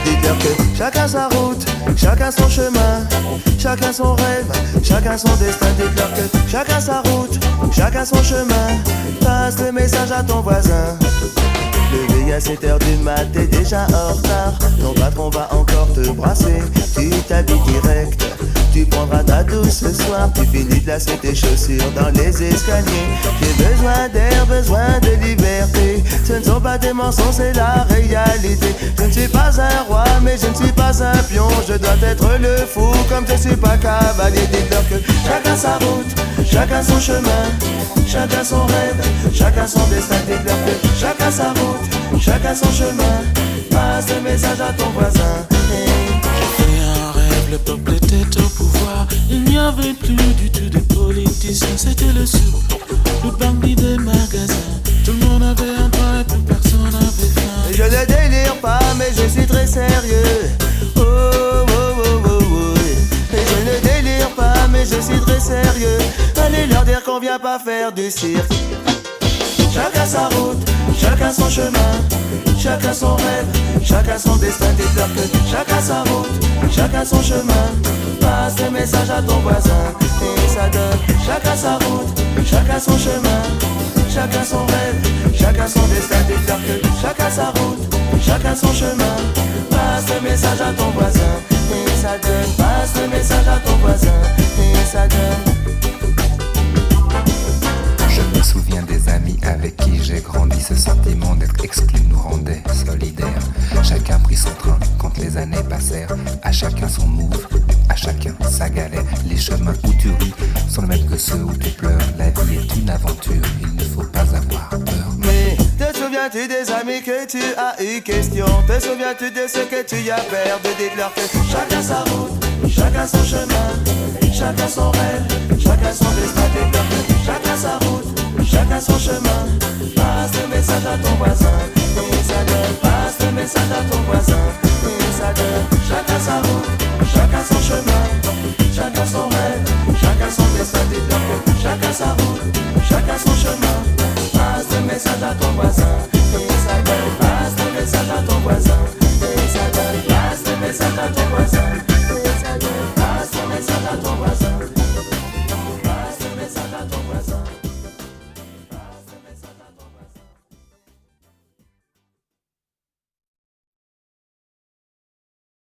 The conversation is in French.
Dites-leur que chacun sa route, chacun son chemin, chacun son rêve, chacun son destin. Dites-leur que chacun sa route, chacun son chemin. Passe le message à ton voisin. Levé à 7h du mat, t'es déjà en retard. Ton patron va encore te brasser. Tu t'habilles direct, tu prendras ta douce ce soir. Tu finis de lasser tes chaussures dans les escaliers. J'ai besoin d'air, besoin de liberté. Ce ne sont pas des mensonges, c'est la réalité. Je ne suis pas un roi, mais je ne suis pas un pion. Je dois être le fou, comme je suis pas cavalier. Dites-leur que chacun sa route, chacun son chemin, chacun son rêve, chacun son destin. Dites-leur que chacun sa route, chacun son chemin. Passe le message à ton voisin. J'ai fait un rêve, le peuple était au pouvoir. Il n'y avait plus du tout de politiciens. C'était le sou, le bandit des magasins. Tout le monde avait un toit et plus personne n'avait faim. Je ne délire pas, mais je suis très sérieux. Oh, oh, oh, oh, oh. Et je ne délire pas, mais je suis très sérieux. Allez leur dire qu'on vient pas faire du cirque. Chacun sa route, chacun son chemin, chacun son rêve, chacun son destin. Dites-leur que chacun sa route, chacun son chemin. Passe le message à ton voisin et ça donne chacun sa route, chacun son chemin, chacun son rêve, chacun son destin. Dites-leur que chacun sa route, chacun son chemin. Passe le message à ton voisin et ça donne. Passe le message à ton voisin et ça donne. Je me souviens des amis avec qui j'ai grandi. Ce sentiment d'être exclu nous rendait solidaires. Chacun prit son train quand les années passèrent. À chacun son move, à chacun sa galère. Les chemins où tu ris sont les mêmes que ceux où tu pleures. La vie est une aventure, il ne faut pas avoir peur. Mais te souviens-tu des amis que tu as eu question? Te souviens-tu de ce que tu y as perdu? Dites-leur que chacun sa route, chacun son chemin, chacun son rêve, chacun son destin. Dites-leur que chacun sa route, chacun son chemin. Passe le message à ton voisin et ça donne. Passe le message à ton voisin et ça donne. Chacun sa route, chacun son chemin, chacun son rêve, chacun son destin. Dites-leur que chacun sa route, chacun son chemin. Passe le message à ton voisin et ça donne.